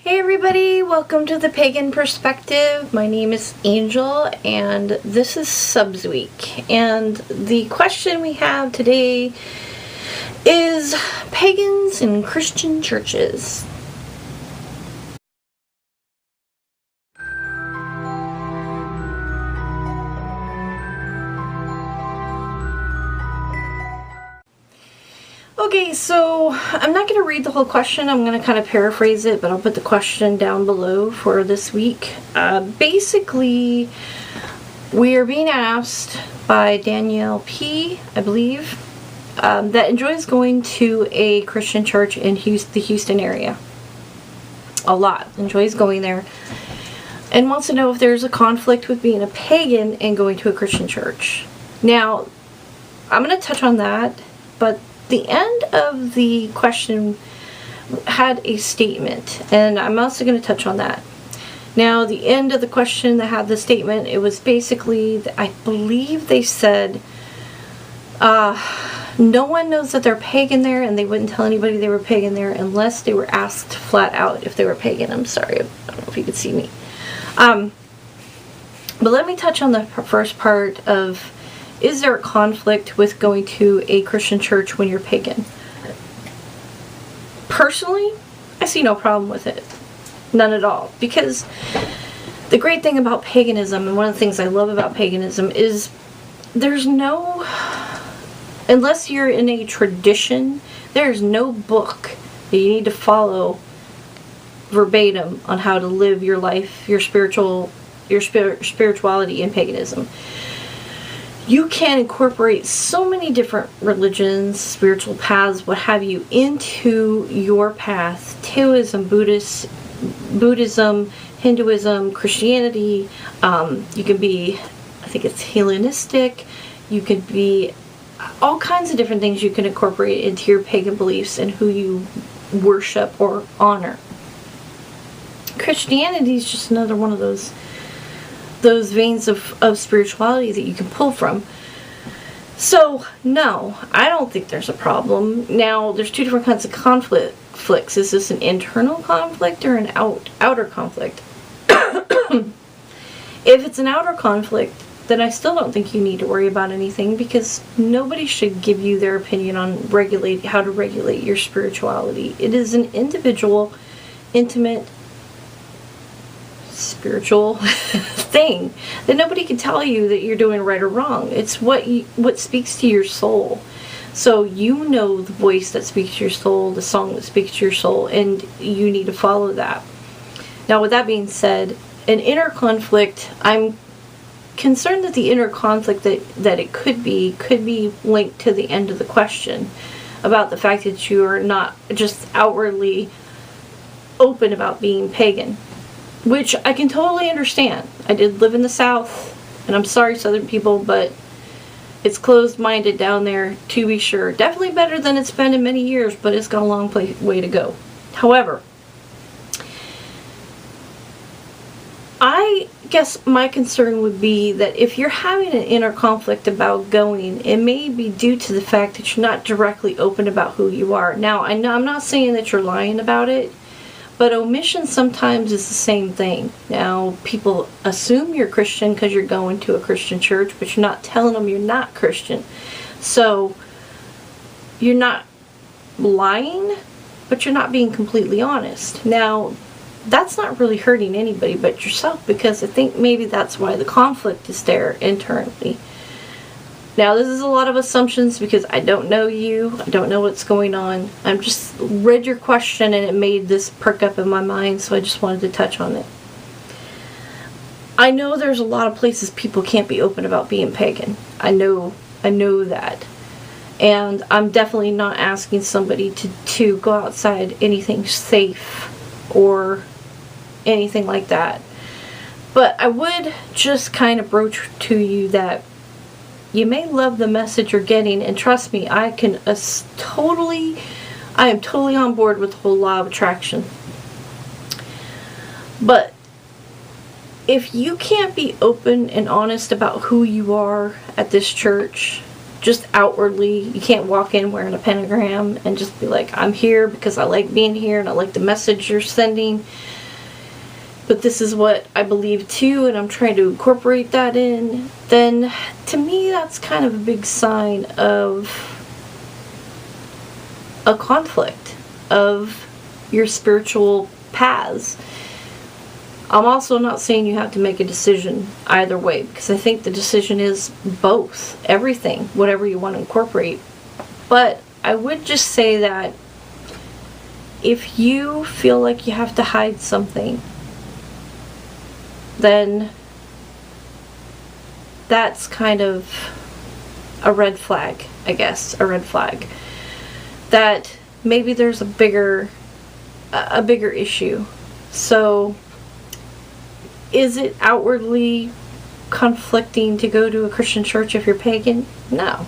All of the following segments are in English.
Hey everybody, welcome to the Pagan Perspective. My name is Angel and this is Subs Week. And the question we have today is pagans in Christian churches. Okay, so I'm not going to read the whole question. I'm going to kind of paraphrase it, but I'll put the question down below for this week. Basically, we are being asked by Danielle P., I believe, that enjoys going to a Christian church in the Houston area. A lot. Enjoys going there. And wants to know if there's a conflict with being a pagan and going to a Christian church. Now, I'm going to touch on that, but the end of the question had a statement, and I'm also going to touch on that. Now, the end of the question that had the statement, it was basically, I believe they said, no one knows that they're pagan there, and they wouldn't tell anybody they were pagan there unless they were asked flat out if they were pagan. I'm sorry, I don't know if you could see me. But let me touch on the first part of, is there a conflict with going to a Christian church when you're pagan? Personally, I see no problem with it. None at all. Because the great thing about paganism, and one of the things I love about paganism, is there's no, unless you're in a tradition, there's no book that you need to follow verbatim on how to live your life, your spirituality in paganism. You can incorporate so many different religions, spiritual paths, what have you, into your path. Taoism, Buddhism, Hinduism, Christianity. You can be, I think it's Hellenistic. You could be all kinds of different things you can incorporate into your pagan beliefs and who you worship or honor. Christianity is just another one of those veins of spirituality that you can pull from. So, no, I don't think there's a problem. Now, there's two different kinds of conflicts. Is this an internal conflict or an outer conflict? If it's an outer conflict, then I still don't think you need to worry about anything, because nobody should give you their opinion on how to regulate your spirituality. It is an individual, intimate, spiritual thing that nobody can tell you that you're doing right or wrong. It's what speaks to your soul. So you know the voice that speaks to your soul, the song that speaks to your soul, and you need to follow that. Now, with that being said, an inner conflict, I'm concerned that the inner conflict that it could be linked to the end of the question about the fact that you are not just outwardly open about being pagan. Which I can totally understand. I did live in the South, and I'm sorry, Southern people, but it's closed-minded down there, to be sure. Definitely better than it's been in many years, but it's got a long way to go. However, I guess my concern would be that if you're having an inner conflict about going, it may be due to the fact that you're not directly open about who you are. Now, I know I'm not saying that you're lying about it, but omission sometimes is the same thing. Now, people assume you're Christian because you're going to a Christian church, but you're not telling them you're not Christian. So, you're not lying, but you're not being completely honest. Now, that's not really hurting anybody but yourself, because I think maybe that's why the conflict is there internally. Now, this is a lot of assumptions because I don't know you. I don't know what's going on. I've just read your question and it made this perk up in my mind, so I just wanted to touch on it. I know there's a lot of places people can't be open about being pagan. I know that. And I'm definitely not asking somebody to go outside anything safe or anything like that. But I would just kind of broach to you that you may love the message you're getting, and trust me, I am totally on board with the whole law of attraction. But if you can't be open and honest about who you are at this church, just outwardly. You can't walk in wearing a pentagram and just be like, I'm here because I like being here and I like the message you're sending. But this is what I believe too, and I'm trying to incorporate that in. Then, to me, that's kind of a big sign of a conflict of your spiritual paths. I'm also not saying you have to make a decision either way, because I think the decision is both, everything, whatever you want to incorporate. But I would just say that if you feel like you have to hide something, then that's kind of a red flag, I guess, a red flag. That maybe there's a bigger issue. So, is it outwardly conflicting to go to a Christian church if you're pagan? No.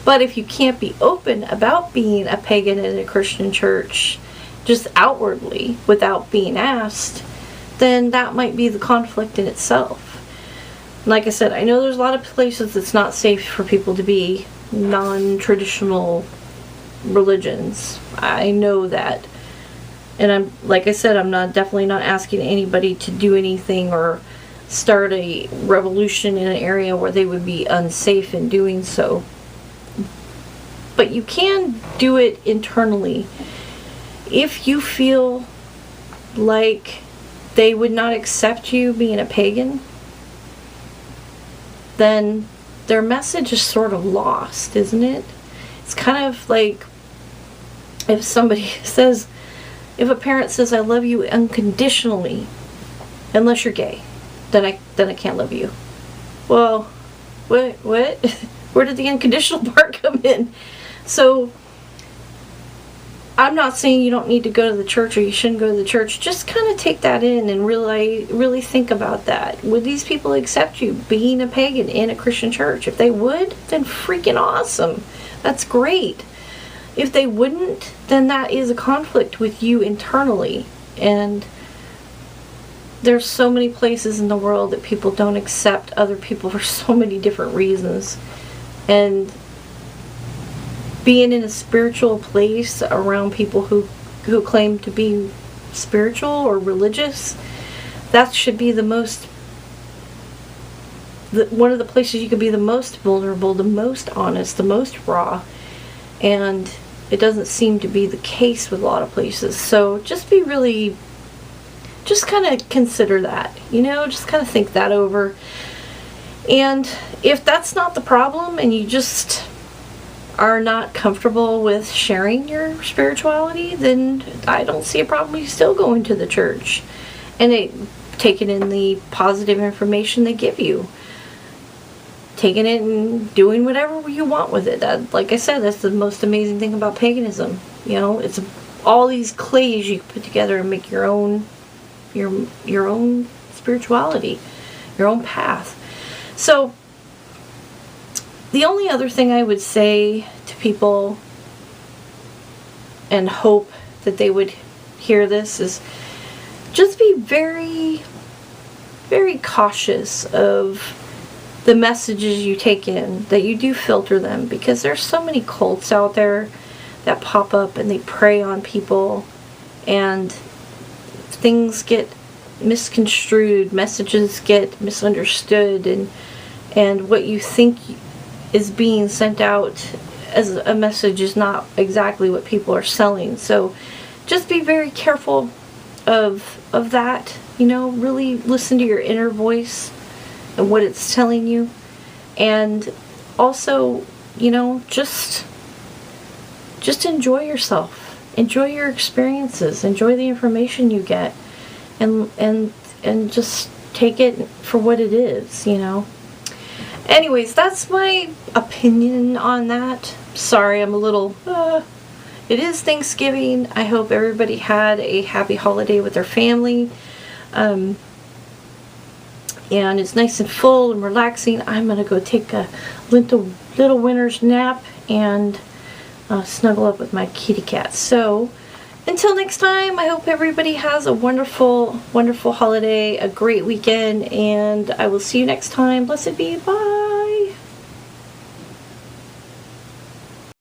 But if you can't be open about being a pagan in a Christian church, just outwardly, without being asked, then that might be the conflict in itself. Like I said, I know there's a lot of places it's not safe for people to be non-traditional religions. I know that. And like I said, I'm definitely not asking anybody to do anything or start a revolution in an area where they would be unsafe in doing so. But you can do it internally. If you feel like they would not accept you being a pagan, then their message is sort of lost, isn't it? It's kind of like if somebody says, if a parent says, I love you unconditionally, unless you're gay, then I can't love you. Well, what? Where did the unconditional part come in? So, I'm not saying you don't need to go to the church or you shouldn't go to the church. Just kind of take that in and really think about that. Would these people accept you being a pagan in a Christian church? If they would, then freaking awesome. That's great. If they wouldn't, then that is a conflict with you internally. And there's so many places in the world that people don't accept other people for so many different reasons. And being in a spiritual place around people who claim to be spiritual or religious, that should be one of the places you could be the most vulnerable, the most honest, the most raw. And it doesn't seem to be the case with a lot of places. So just kind of consider that, just kind of think that over. And if that's not the problem and you just are not comfortable with sharing your spirituality, then I don't see a problem with you still going to the church and taking in the positive information they give you. Taking it and doing whatever you want with it. That, like I said, that's the most amazing thing about paganism. It's all these clays you put together and make your own spirituality, your own path. So, the only other thing I would say to people and hope that they would hear this is just be very, very cautious of the messages you take in, that you do filter them, because there's so many cults out there that pop up and they prey on people and things get misconstrued, messages get misunderstood, and what you think is being sent out as a message is not exactly what people are selling. So just be very careful of that, really listen to your inner voice and what it's telling you. And also, just enjoy yourself. Enjoy your experiences. Enjoy the information you get. And just take it for what it is, Anyways, that's my opinion on that. Sorry, I'm a little... it is Thanksgiving. I hope everybody had a happy holiday with their family. And it's nice and full and relaxing. I'm going to go take a little winter's nap and snuggle up with my kitty cat. So, until next time, I hope everybody has a wonderful, wonderful holiday, a great weekend, and I will see you next time. Blessed be. Bye.